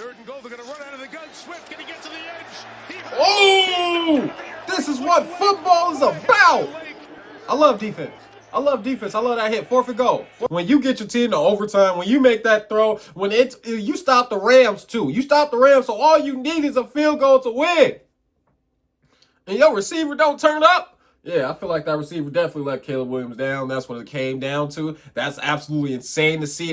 Third and goal. They're going to run out of the gun. Swift, can he get to the edge? Oh, this is what football is about. I love defense. I love defense. I love that hit. 4th and goal. When you get your team to overtime, when you make that throw, when you stop the Rams too. You stop the Rams, so all you need is a field goal to win. And your receiver don't turn up. Yeah, I feel like that receiver definitely let Caleb Williams down. That's what it came down to. That's absolutely insane to see.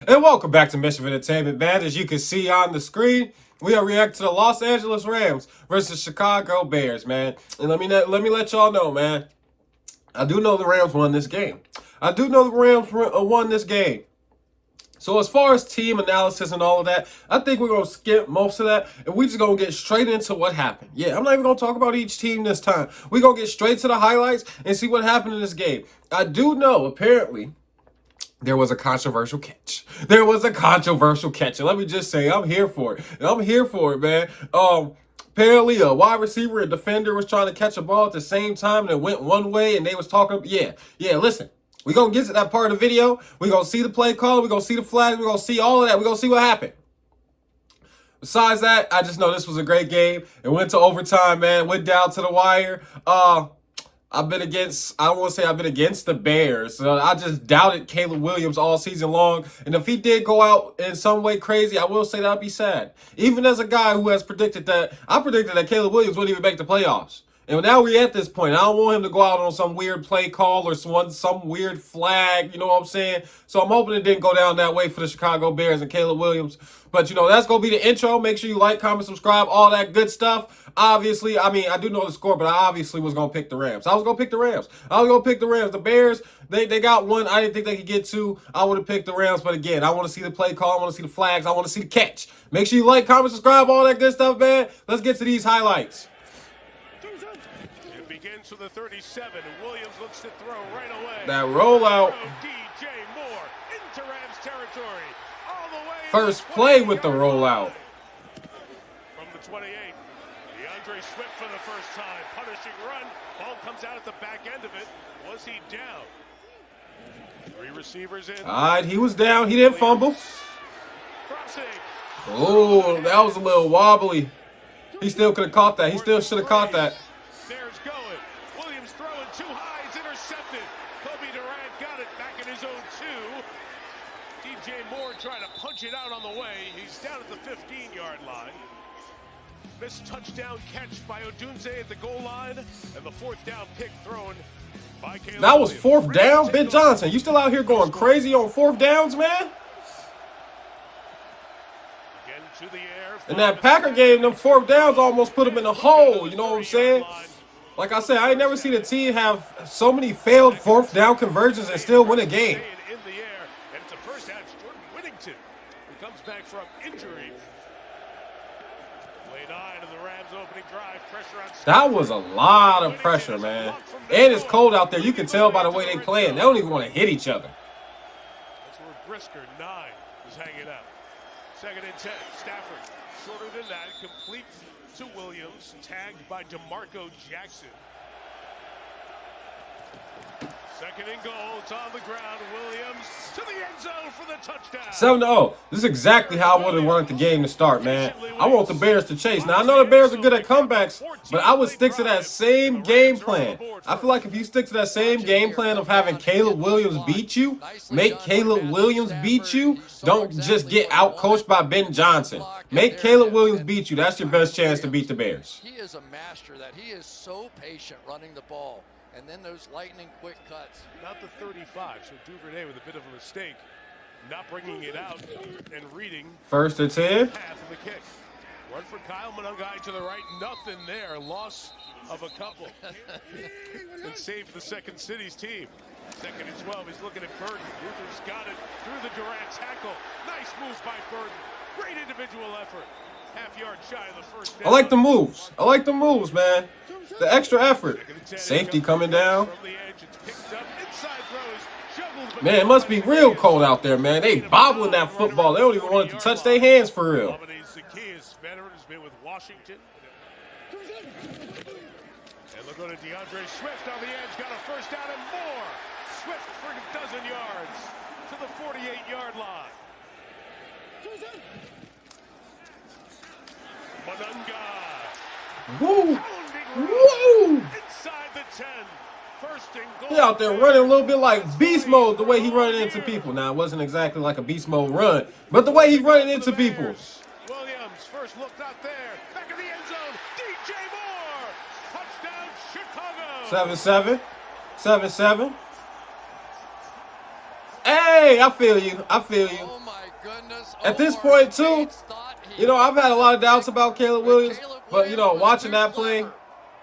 And welcome back to Mischief Entertainment, man. As you can see on the screen, we are reacting to the Los Angeles Rams versus Chicago Bears, man. And let me let y'all know, man. I do know the Rams won this game. I do know the Rams won this game. So as far as team analysis and all of that, I think we're going to skip most of that, and we're just going to get straight into what happened. Yeah, I'm not even going to talk about each team this time. We're going to get straight to the highlights and see what happened in this game. I do know, apparently, there was a controversial catch. There was a controversial catch, and let me just say, I'm here for it. I'm here for it, man. Apparently, a wide receiver and defender was trying to catch a ball at the same time, and it went one way, and they was talking. Yeah, listen. We're going to get to that part of the video. We're going to see the play call. We're going to see the flag. We're going to see all of that. We're going to see what happened. Besides that, I just know this was a great game. It went to overtime, man. Went down to the wire. I don't want to say I've been against the Bears. I just doubted Caleb Williams all season long. And if he did go out in some way crazy, I will say that'd be sad. Even as a guy who has predicted that, I predicted that Caleb Williams wouldn't even make the playoffs. And now we're at this point. I don't want him to go out on some weird play call or some weird flag, you know what I'm saying? So I'm hoping it didn't go down that way for the Chicago Bears and Caleb Williams. But, that's going to be the intro. Make sure you like, comment, subscribe, all that good stuff. Obviously, I do know the score, but I obviously was going to pick the Rams. I was going to pick the Rams. The Bears, they got one. I didn't think they could get two. I would have picked the Rams. But again, I want to see the play call. I want to see the flags. I want to see the catch. Make sure you like, comment, subscribe, all that good stuff, man. Let's get to these highlights. Begins with the 37. Williams looks to throw right away. That rollout. DJ Moore into Rams territory. All the way. First play with the rollout. From the 28. DeAndre Swift for the first time. Punishing run. Ball comes out at the back end of it. Was he down? 3 receivers in. All right, he was down. He didn't fumble. Crossing. Oh, that was a little wobbly. He still could have caught that. He still should have caught that. DJ Moore trying to punch it out on the way. He's down at the 15-yard line. Missed touchdown catch by Odunze at the goal line. And the 4th down pick thrown by Caleb That was Williams. 4th down? Ben Johnson, you still out here going crazy on 4th downs, man? Again to the air. And that Packer game, them 4th downs almost put him in a hole. You know what I'm saying? Like I said, I ain't never seen a team have so many failed 4th down conversions and still win a game. Comes back from injury. Play 9 of the Rams opening drive. Pressure on. That was a lot of pressure, man. And it's cold out there. You can tell by the way they playing. They don't even want to hit each other. That's where Brisker, 9, is hanging out. 2nd and 10. Stafford, shorter than that. Complete to Williams. Tagged by DeMarco Jackson. 2nd and goal. It's on the ground. Williams to the end zone for the touchdown. 7-0. This is exactly how I would have wanted the game to start, man. I want the Bears to chase. Now, I know the Bears are good at comebacks, but I would stick to that same game plan. I feel like if you stick to that same game plan of having Caleb Williams beat you, make Caleb Williams beat you, don't just get out-coached by Ben Johnson. Make Caleb Williams beat you. That's your best chance to beat the Bears. He is a master that. He is so patient running the ball. And then those lightning quick cuts. Not the 35, so Duvernay with a bit of a mistake. Not bringing it out and reading. 1st and 10. Path of the kick. Run for Kyle Monangai to the right. Nothing there. Loss of a couple. And saved the Second City's team. 2nd and 12. He's looking at Burton. Luther's got it through the Durant tackle. Nice moves by Burton. Great individual effort. Half-yard shy of the first down. I like the moves. I like the moves, man. The extra effort. Safety coming down. Man, it must be real cold out there, man. They bobbling that football. They don't even want it to touch their hands for real. Veteran has been with Washington. And they'll go to DeAndre Swift on the edge. Got a first down and more. Swift for a dozen yards to the 48-yard 5-yard line. Monunga. Woo! Pounding Woo! run inside the 10. First and goal. He out there running a little bit like beast mode, the way he running into people. Now, it wasn't exactly like a beast mode run, but the way he running into people. Williams, first look not there. Back in the end zone. DJ Moore. Touchdown, Chicago. 7-7. 7-7. Hey, I feel you. I feel you. Oh my goodness. At this point, too, you know, I've had a lot of doubts about Caleb Williams, but, you know, watching that play,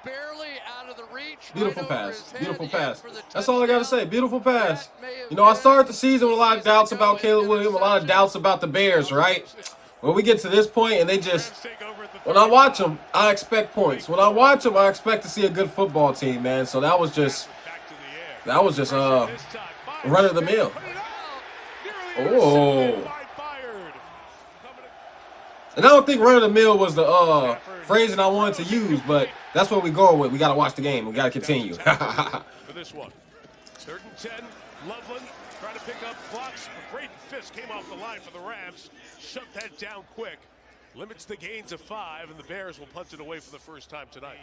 barely out of the reach. beautiful right over pass. his head, Beautiful yeah, pass. for the That's all I got to touchdown. say. Beautiful pass. That may have You know, I been started the season with a lot of doubts season ago about Caleb in Williams, a lot of interception. doubts about the Bears, right? When we get to this point and they just, when I watch them, I expect points. When I watch them, I expect to see a good football team, man. So that was just run of the mill. Oh. And I don't think run of the mill was the phrasing I wanted to use, but that's what we're going with. We got to watch the game. We got to continue. For this one. 3rd and 10. Loveland trying to pick up blocks. A great fist came off the line for the Rams. Shoved that down quick. Limits the gains of 5, and the Bears will punt it away for the first time tonight.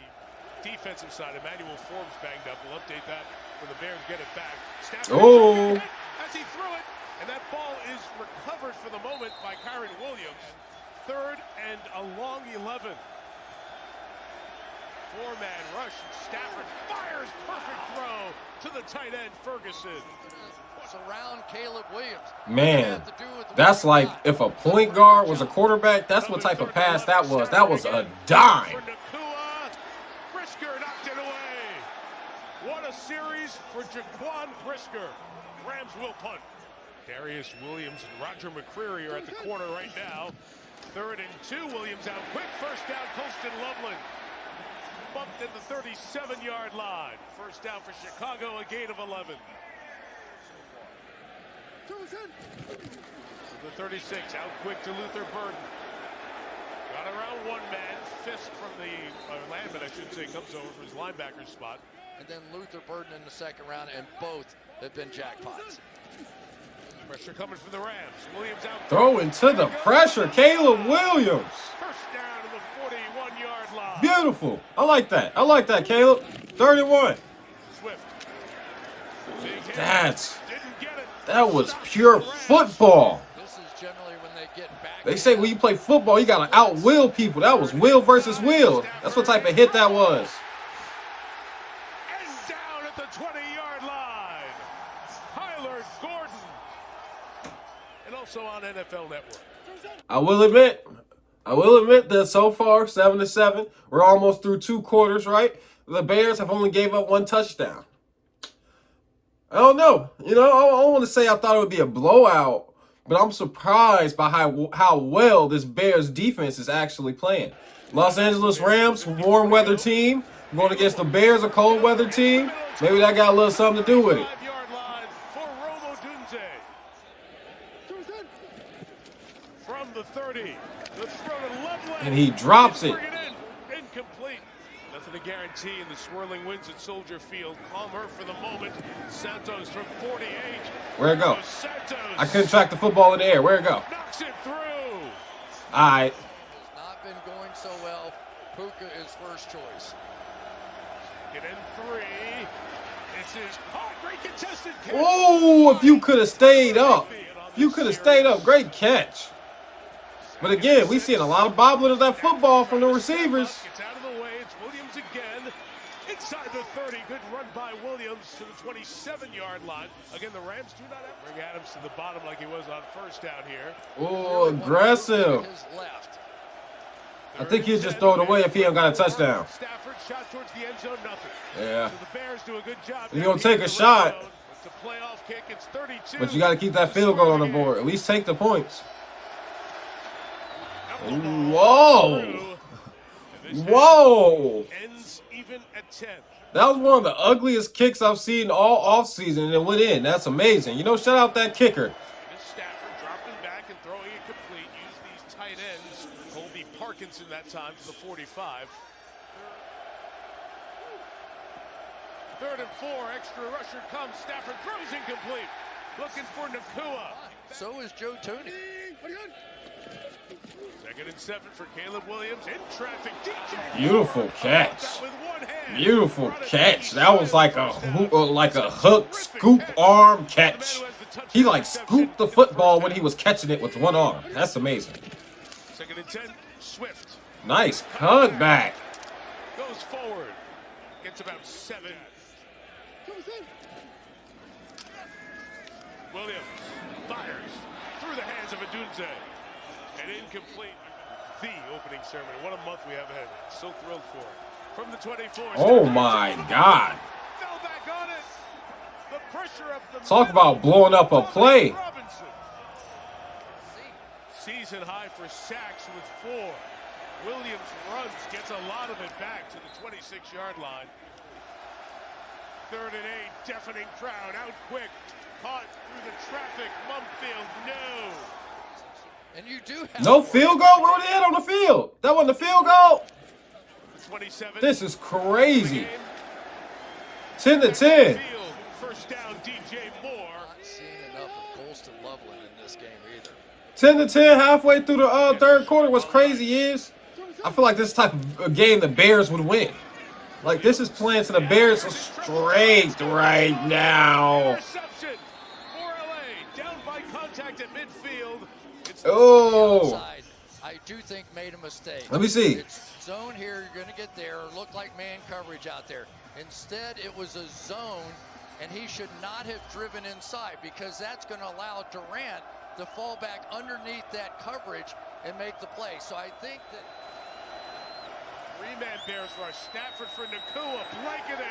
Defensive side, Emmanuel Forbes banged up. We'll update that when the Bears get it back. Stafford as he threw it, and that ball is recovered for the moment by Kyron Williams. 3rd and a long 11. 4-man rush, and Stafford fires perfect throw to the tight end, Ferguson. Surround Caleb Williams. Man, that's like if a point guard was a quarterback, that's what type of pass that was. That was a dime. Brisker knocked it away. What a series for Jaquan Brisker. Rams will punt. Darius Williams and Roger McCreary are at the corner right now. 3rd and 2. Williams out quick. First down, Colston Loveland. Bumped at the 37-yard line. First down for Chicago, a gain of 11. The 36 out quick to Luther Burden. Got around one man. Fist from the lineman, I should say, comes over for his linebacker spot. And then Luther Burden in the 2nd round, and both have been jackpots. Pressure coming from the Rams. Williams out. Throwing to the pressure, Caleb Williams. First down to the 41-yard line. Beautiful. I like that. I like that, Caleb. 3rd and 1. Swift. That was pure football. This is generally when they get back. They say when you play football, you got to out-will people. That was will versus will. That's what type of hit that was. And down at the 20-yard line. Tyler Gordon. And also on NFL Network. I will admit that so far, 7-7, we're almost through 2 quarters, right? The Bears have only gave up 1 touchdown. I don't know. You know, I don't want to say I thought it would be a blowout, but I'm surprised by how well this Bears defense is actually playing. Los Angeles Rams, warm weather team, going against the Bears, a cold weather team. Maybe that got a little something to do with it. 5-yard line for Romo Dunze. From the 30, the throw to Loveland. And he drops it. Incomplete. Nothing to guarantee in the swirling winds at Soldier Field. Calmer for the moment. Santos from 48. Where'd it go? Santos I couldn't track the football in the air. Where'd it go? knocks it through. All right. It's not been going so well. Puka is first choice. Get in 3. This is great contested catch. Oh, if you could have stayed up. If you could have stayed up. Great catch. But again, we seeing a lot of bobbling of that football from the receivers. Gets out of the way. It's Williams again. Inside the 30. Good run by Williams to the 27-yard line. Again, the Rams do not have to bring Adams to the bottom like he was on first down here. Oh, aggressive. His left. I think he'd just throw it away if he ain't got a touchdown. Stafford shot towards the end zone, nothing. Yeah. So the Bears do a good job. You're going to take a shot. It's a playoff kick. It's 32. But you got to keep that field goal on the board. At least take the points. Whoa. Whoa. Ends even at 10. That was one of the ugliest kicks I've seen all offseason, and it went in. That's amazing. You know, shout out that kicker. Stafford dropping back and throwing it complete. Use these tight ends. Colby Parkinson that time to the 45. 3rd and 4. Extra rusher comes. Stafford throws incomplete. Looking for Nakua. So is Joe Tooney. Second and 7 for Caleb Williams. In traffic. DJ Beautiful catch. with one hand. Beautiful catch. That was like a hook, scoop arm catch. He like scooped the football when he was catching it with one arm. That's amazing. Second and 10. Swift. Nice cutback. Goes forward. Gets about 7. Williams fires through the hands of Adunze. And incomplete. The opening ceremony. What a month we have ahead. So thrilled for it. From the 24. Oh my God. Fell back on it. The pressure of the Talk about blowing up a play. Robinson. Season high for sacks with 4. Williams runs, gets a lot of it back to the 26-yard line. 3rd and 8, deafening crowd, out quick, caught through the traffic. Mumfield, no. And you do have No field goal? Where were they at on the field? That wasn't a field goal? 27. This is crazy. 10 to 10. First down, DJ Moore. not seeing enough of Colston Loveland in this game either. 10 to 10 halfway through the third quarter. What's crazy is I feel like this type of game the Bears would win. Like this is playing to the Bears' strength right now. Interception for LA. Down by contact at midfield. Oh. Outside, I do think made a mistake. Let me see. It's zone here, you're going to get there, or look like man coverage out there. Instead, it was a zone, and he should not have driven inside because that's going to allow Durant to fall back underneath that coverage and make the play. So I think that 3-man Bears rush. Stafford for Nakua. Blanketed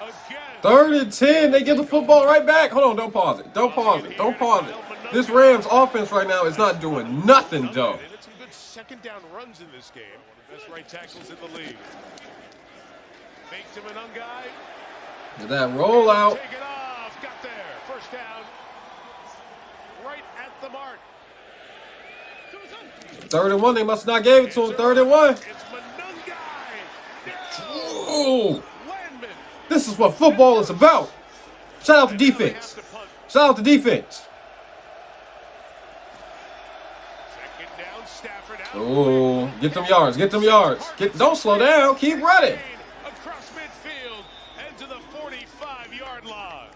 again. 3rd and 10. They get the football right back. Hold on. Don't pause it. Don't pause it. Don't pause it. This Rams offense right now is not doing nothing, Joe. They did some good second down runs in this game. One of the best right tackles in the league. Faked him an unguy. That rollout. Take it off. Got there. First down. Right at the mark. 3rd and 1. They must not gave it to him. 3rd and 1. It's Manungai. Oh. Landman. This is what football is about. Shout out to defense. Shout out to defense. Second down. Stafford out. Oh, get them yards. Get them yards. Don't slow down. Keep running. Across midfield and to the 45-yard line.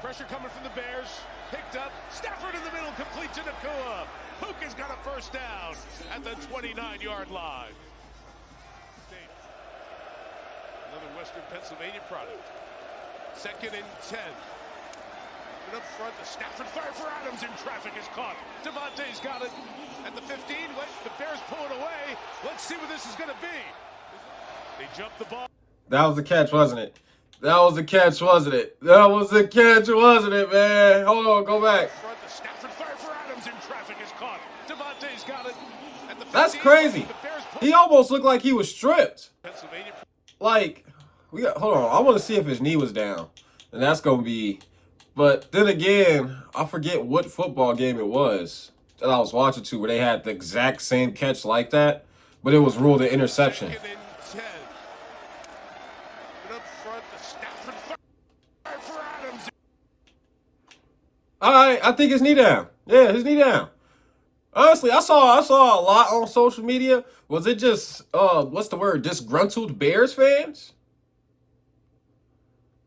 Pressure coming from the Bears. Picked up. Stafford in the middle. Complete to Nakua. Puka's got a first down at the 29-yard line. Another Western Pennsylvania product. 2nd and 10. And up front, the Stafford fire for Adams in traffic is caught. Devontae's got it at the 15. The Bears pull it away. Let's see what this is going to be. They jump the ball. That was the catch, wasn't it? That was the catch, wasn't it? That was the catch, wasn't it, man? Hold on, go back. Front, the Stafford fire for Adams in traffic is caught. Devontae's got it at the 15. That's crazy. He almost looked like he was stripped. Pennsylvania. Like, hold on. I want to see if his knee was down. And that's going to be, but then again, I forget what football game it was that I was watching to where they had the exact same catch like that, but it was ruled an interception. 2nd and 10. And up front, the Stafford fire for Adams. All right, I think his knee down. Yeah, his knee down. Honestly, I saw a lot on social media. Was it just what's the word? Disgruntled Bears fans?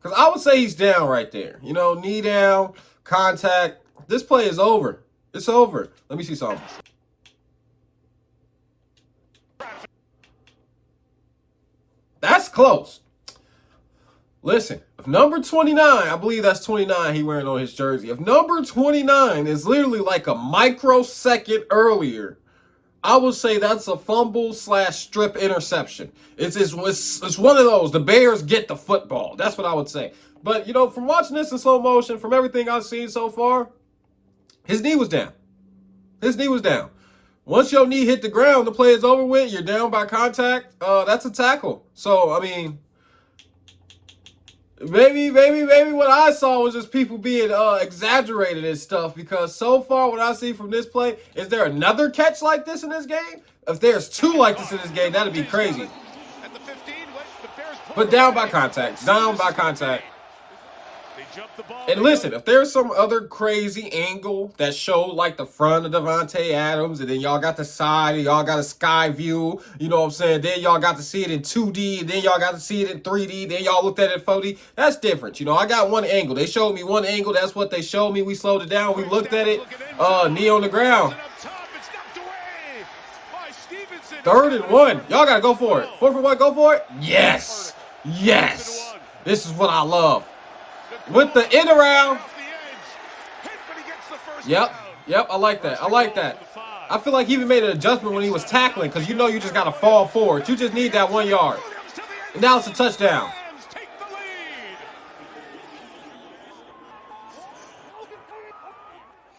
Because I would say he's down right there. You know, knee down, contact. This play is over. It's over. Let me see something. That's close. Listen, if number 29, I believe that's 29 he wearing on his jersey. If number 29 is literally like a microsecond earlier, I would say that's a fumble / strip interception. It's one of those. The Bears get the football. That's what I would say. But, you know, from watching this in slow motion, from everything I've seen so far, his knee was down. His knee was down. Once your knee hit the ground, the play is over with. You're down by contact. That's a tackle. So, I mean, maybe what I saw was just people being exaggerated and stuff, because so far what I see from this play, is there another catch like this in this game? If there's 2 like this in this game, that'd be crazy. At the 15, the Bears But down by contact. Down by contact. They jump the ball. And listen, if there's some other crazy angle that showed like the front of Devontae Adams, and then y'all got the side, and y'all got a sky view, you know what I'm saying? Then y'all got to see it in 2D, and then y'all got to see it in 3D, then y'all looked at it in 4D. That's different. You know, I got one angle. They showed me one angle. That's what they showed me. We slowed it down. We looked at it. Knee on the ground. 3rd and 1. Y'all got to go for it. 4th and 1, go for it. Yes. Yes. This is what I love. With the end around. Yep. Yep. I like that. I like that. I feel like he even made an adjustment when he was tackling, because you know you just got to fall forward. You just need that 1 yard. And now it's a touchdown.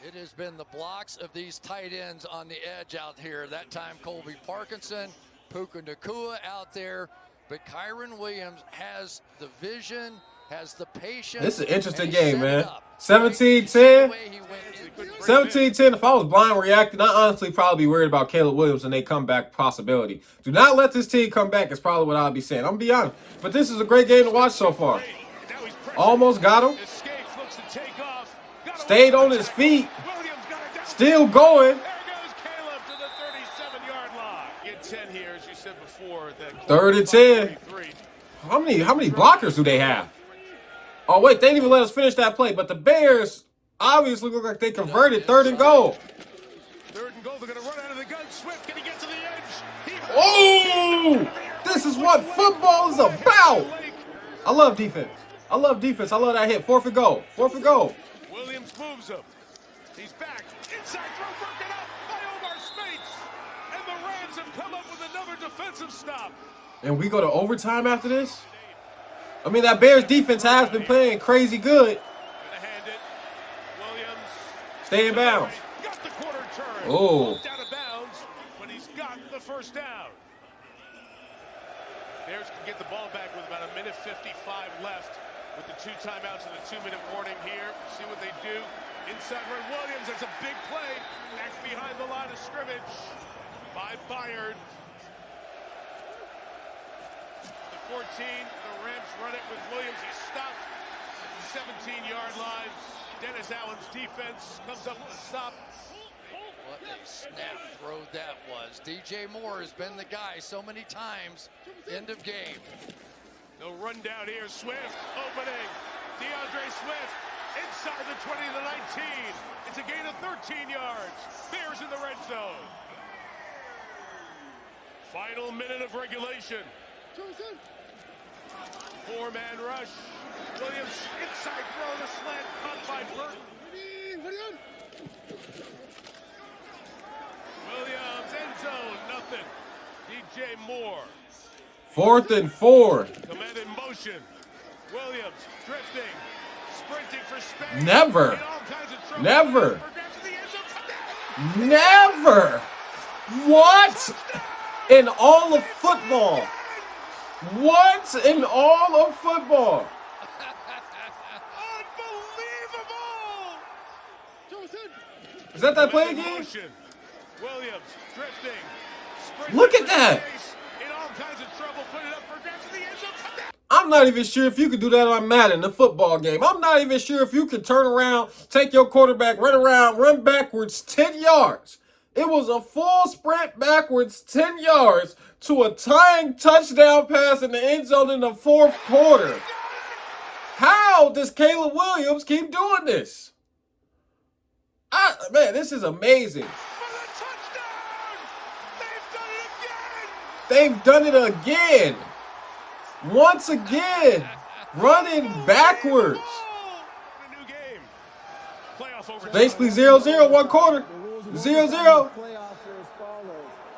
It has been the blocks of these tight ends on the edge out here. That time Colby Parkinson, Puka Nacua out there. But Kyron Williams has the vision, has the patience. This is an interesting game, man. 17-10. 17-10. If I was blind reacting, I'd honestly probably be worried about Caleb Williams and they comeback possibility. Do not let this team come back is probably what I'll be saying. I'm going to be honest. But this is a great game to watch so far. Almost got him. Stayed on his feet. Still going. There goes Caleb to the 37-yard line. Get 10 here, as you said before. 3rd and 10. How many blockers do they have? Oh, wait, they didn't even let us finish that play. But the Bears obviously look like they converted 3rd and goal. 3rd and goal. They're going to run out of the gun. Swift, can he get to the edge? Oh! This is what football is about. I love defense. I love defense. I love that hit. 4th and goal. 4th and goal. Williams moves him. He's back. Inside throw broken up by Omar Spates. And the Rams have come up with another defensive stop. And we go to overtime after this? I mean, that Bears defense has been playing crazy good. Gonna hand it. Williams. Stay in bounds. Got the quarter turn. Oh. Out of bounds, but he's got the first down. Bears can get the ball back with about 1:55 left. With the 2 timeouts and the 2-minute warning here. See what they do. Inside run Williams. That's a big play. Back behind the line of scrimmage by Bayard. The 14. The Rams run it with Williams. He's stopped at the 17-yard line. Dennis Allen's defense comes up with a stop. What a snap throw that was. DJ Moore has been the guy so many times. End of game. No run down here. Swift opening. DeAndre Swift inside the 20 to the 19. It's a gain of 13 yards. Bears in the red zone. Final minute of regulation. 4-man rush. Williams inside throw, the slant caught by Burton. Williams end zone, nothing. DJ Moore. 4th and 4. Command in motion. Williams drifting, sprinting for space. Never. Never. Never. What in all of football? What in all of football? Unbelievable. Is that play again? Williams drifting. Look at that. In all kinds of trouble, put it up for grabs in the end zone. I'm not even sure if you could do that on Madden, the football game. I'm not even sure if you could turn around, take your quarterback, run around, run backwards 10 yards. It was a full sprint backwards 10 yards to a tying touchdown pass in the end zone in the 4th quarter. How does Caleb Williams keep doing this? Man, this is amazing. They've done it again. Once again, running backwards. Basically 0-0, 1 quarter. 0-0. Playoffs are as follows.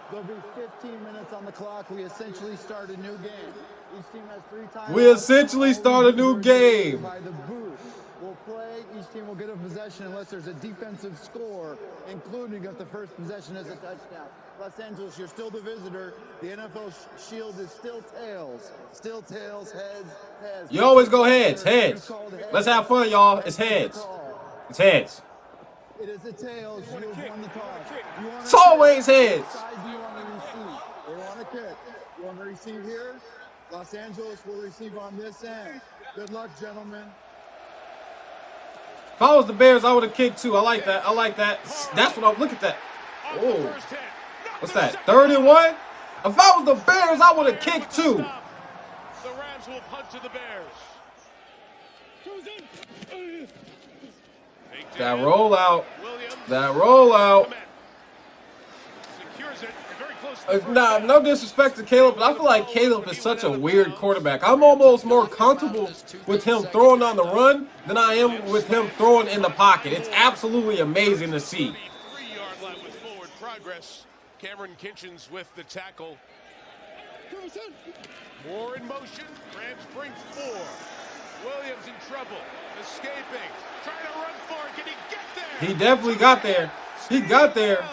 There'll be 15 minutes on the clock. We essentially start a new game. Each team has 3 times. We essentially start a new game. By the booth. We'll play. Each team will get a possession unless there's a defensive score, including if the first possession is a touchdown. Los Angeles, you're still the visitor. The NFL shield is still tails. Still tails, heads. You always go heads, heads. Let's have fun, y'all. It's heads. It's heads. It is the tails. You have won the toss. It's always heads. Side do you want to receive? They want to kick. You want to receive here? Los Angeles will receive on this end. Good luck, gentlemen. If I was the Bears, I would have kicked too. I like that. I like that. That's what I'm. Look at that. Oh, what's that? 3rd and 1. If I was the Bears, I would have kicked too. The Rams will punt to the Bears. That rollout. That rollout. Secures it. Very close to the Nah, no disrespect to Caleb, but I feel like Caleb is such a weird quarterback. I'm almost more comfortable with him throwing on the run than I am with him throwing in the pocket. It's absolutely amazing to see. 3-yard line with forward progress. Cameron Kinchens with the tackle. More in motion. Rams bring 4. Williams in trouble. Escaping. Trying to run for it. Can he get there? He definitely got there. He got there.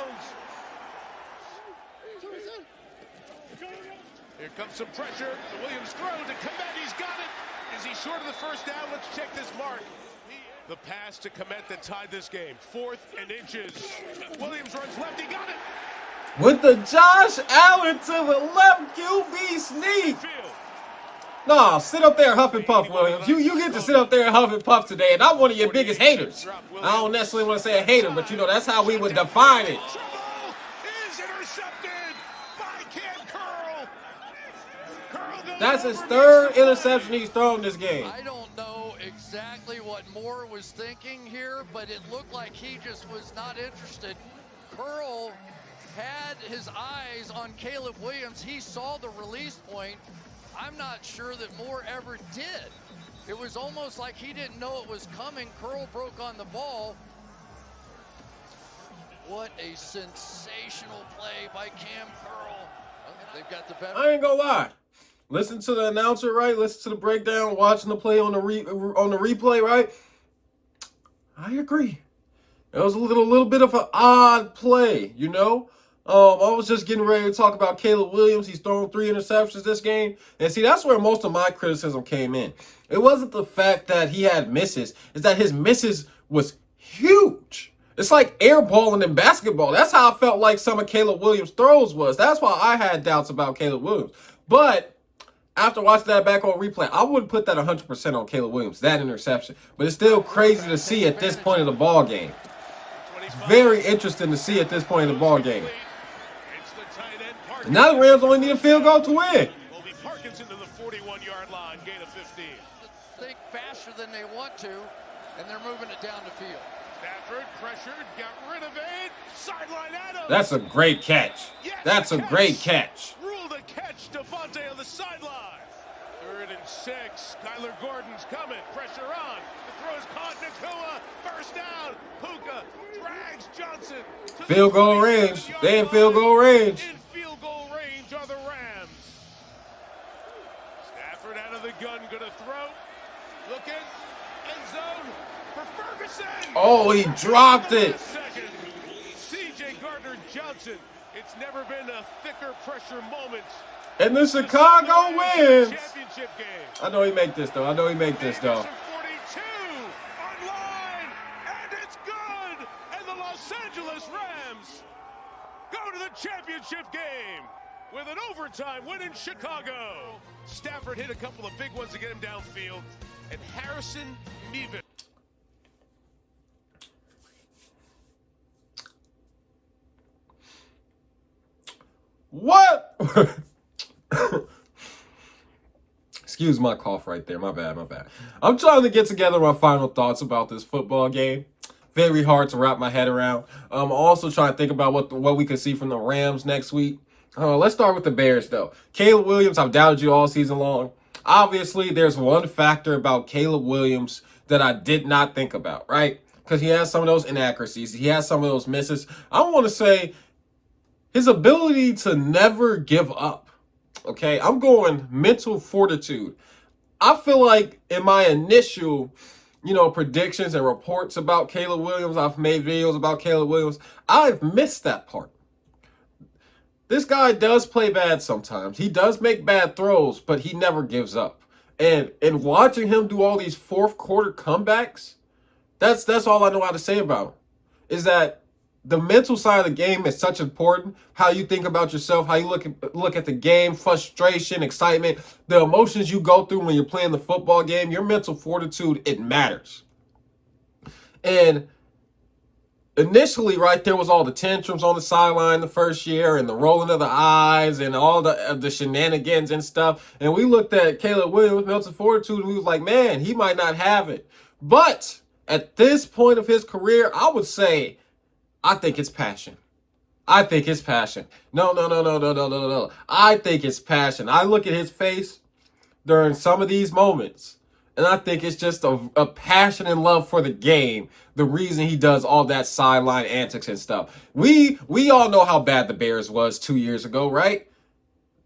Here comes some pressure. The Williams throw to Komet. He's got it. Is he short of the first down? Let's check this mark. The pass to Komet that tied this game. 4th and inches. Williams runs left. He got it. With the Josh Allen to the left QB sneak. Field. Nah, sit up there, huff and puff, Williams. You get to sit up there and huff and puff today, and I'm one of your biggest haters. I don't necessarily want to say a hater, but you know that's how we would define it. Trouble is intercepted by Cam Curl. Curl goes That's his over 3rd the interception he's thrown this game. I don't know exactly what Moore was thinking here, but it looked like he just was not interested. Curl had his eyes on Caleb Williams. He saw the release point. I'm not sure that Moore ever did. It was almost like he didn't know it was coming. Curl broke on the ball. What a sensational play by Cam Curl. They've got the better. I ain't gonna lie. Listen to the announcer, right? Listen to the breakdown, watching the play on the replay, right? I agree. It was a little bit of an odd play, you know? I was just getting ready to talk about Caleb Williams. He's thrown 3 interceptions this game. And see, that's where most of my criticism came in. It wasn't the fact that he had misses. It's that his misses was huge. It's like airballing in basketball. That's how I felt like some of Caleb Williams' throws was. That's why I had doubts about Caleb Williams. But after watching that back on replay, I wouldn't put that 100% on Caleb Williams, that interception. But it's still crazy to see at this point of the ball game. Very interesting to see at this point in the ball game. Now the Rams only need a field goal to win. Will be Parkinson to the 41-yard line, gain of 15. Think faster than they want to, and they're moving it down the field. Stafford pressured, got rid of it. Sideline Adams. That's a great catch. That's a great catch. Ruled a catch. Devontae on the sideline. 3rd and 6. Kyler Gordon's coming. Pressure on. The throw is caught. Nakua. First down. Puka drags Johnson. Field goal range. They in field goal range. In field goal range are the Rams. Stafford out of the gun. Going to throw. Looking. End zone for Ferguson. Oh, he dropped it. C.J. Gardner-Johnson. It's never been a thicker pressure moment. And the Chicago wins. Championship game. I know he make this, though. 42 online, and it's good. And the Los Angeles Rams go to the championship game with an overtime win in Chicago. Stafford hit a couple of big ones to get him downfield, and Harrison Mevis. What? Excuse my cough right there. My bad. I'm trying to get together my final thoughts about this football game. Very hard to wrap my head around. I'm also trying to think about what we could see from the Rams next week. Let's start with the Bears, though. Caleb Williams, I've doubted you all season long. Obviously, there's one factor about Caleb Williams that I did not think about, right? Because he has some of those inaccuracies. He has some of those misses. I want to say his ability to never give up. Okay, I'm going mental fortitude. I feel like in my initial, predictions and reports about Caleb Williams, I've made videos about Caleb Williams. I've missed that part. This guy does play bad sometimes. He does make bad throws, but he never gives up. And watching him do all these fourth quarter comebacks, that's all I know how to say about him. Is that the mental side of the game is such important. How you think about yourself, how you look at the game, frustration, excitement, the emotions you go through when you're playing the football game, your mental fortitude, it matters. And initially, right, there was all the tantrums on the sideline the first year and the rolling of the eyes and all the shenanigans and stuff. And we looked at Caleb Williams, Melton Fortitude, and we was like, man, he might not have it. But at this point of his career, I would say, I think it's passion. I think it's passion. No. I think it's passion. I look at his face during some of these moments, and I think it's just a passion and love for the game. The reason he does all that sideline antics and stuff. We all know how bad the Bears was 2 years ago, right?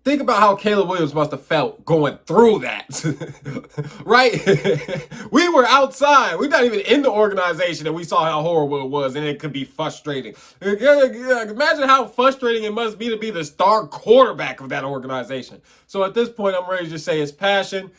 Think about how Caleb Williams must have felt going through that, right? We were outside. We're not even in the organization, and we saw how horrible it was, and it could be frustrating. Imagine how frustrating it must be to be the star quarterback of that organization. So at this point, I'm ready to say it's passion.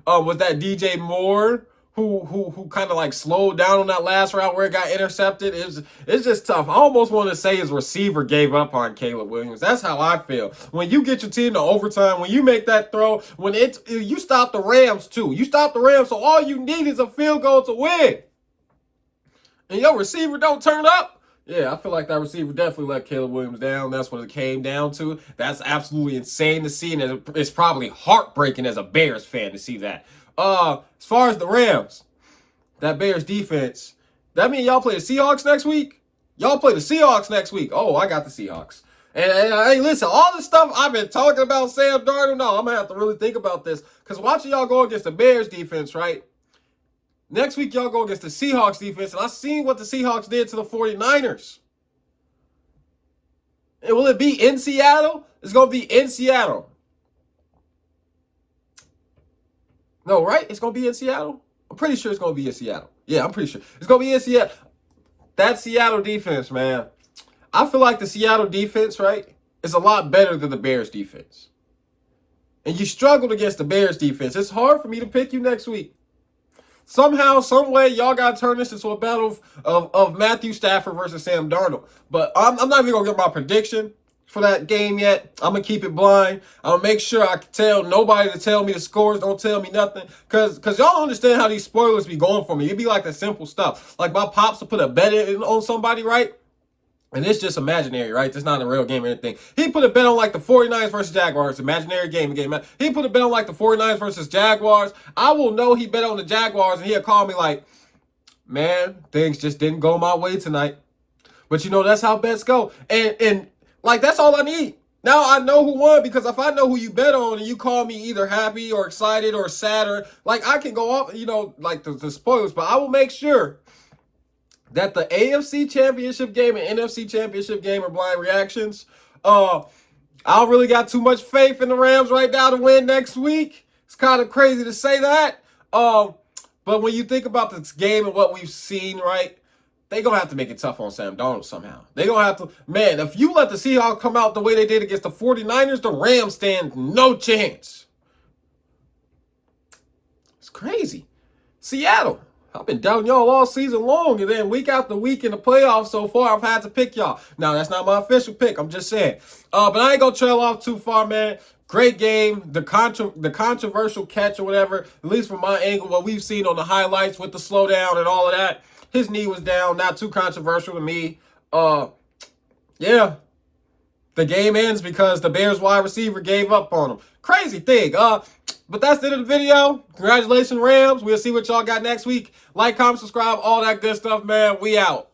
Was that DJ Moore who kind of like slowed down on that last route where it got intercepted? It's just tough. I almost want to say his receiver gave up on Caleb Williams. That's how I feel. When you get your team to overtime, when you make that throw, when you stop the Rams too. You stop the Rams, so all you need is a field goal to win. And your receiver don't turn up. Yeah, I feel like that receiver definitely let Caleb Williams down. That's what it came down to. That's absolutely insane to see, and it's probably heartbreaking as a Bears fan to see that. As far as the Rams, that Bears defense, that mean y'all play the Seahawks next week? Y'all play the Seahawks next week. Oh, I got the Seahawks. And hey, listen, all the stuff I've been talking about Sam Darnold, no, I'm going to have to really think about this. Because watching y'all go against the Bears defense, right? Next week, y'all go against the Seahawks defense, and I seen what the Seahawks did to the 49ers. And will it be in Seattle? It's going to be in Seattle. No, right? It's going to be in Seattle? I'm pretty sure it's going to be in Seattle. Yeah, I'm pretty sure. It's going to be in Seattle. That Seattle defense, man. I feel like the Seattle defense, right, is a lot better than the Bears defense. And you struggled against the Bears defense. It's hard for me to pick you next week. Somehow, some way, y'all got to turn this into a battle of Matthew Stafford versus Sam Darnold. But I'm not even going to get my prediction for that game yet. I'm going to keep it blind. I'm going to make sure I can tell nobody to tell me the scores. Don't tell me nothing. Because y'all don't understand how these spoilers be going for me. It'd be like the simple stuff. Like my pops will put a bet in on somebody, right? And it's just imaginary, right? It's not a real game or anything. He put a bet on like the 49ers versus Jaguars. Imaginary game. He put a bet on like the 49ers versus Jaguars. I will know he bet on the Jaguars and he'll call me like, man, things just didn't go my way tonight. But you know, that's how bets go. And like, that's all I need. Now I know who won, because if I know who you bet on and you call me either happy or excited or sad, or like I can go off, you know, like the spoilers, but I will make sure that the AFC Championship game and NFC Championship game are blind reactions. I don't really got too much faith in the Rams right now to win next week. It's kind of crazy to say that. But when you think about this game and what we've seen, right, they're going to have to make it tough on Sam Darnold somehow. They're going to have to, man, if you let the Seahawks come out the way they did against the 49ers, the Rams stand no chance. It's crazy. Seattle. I've been doubting y'all all season long, and then week after week in the playoffs so far, I've had to pick y'all. Now, that's not my official pick. I'm just saying. But I ain't going to trail off too far, man. Great game. The controversial catch or whatever, at least from my angle, what we've seen on the highlights with the slowdown and all of that. His knee was down. Not too controversial to me. Yeah. The game ends because the Bears wide receiver gave up on him. Crazy thing. But that's the end of the video. Congratulations, Rams. We'll see what y'all got next week. Like, comment, subscribe, all that good stuff, man. We out.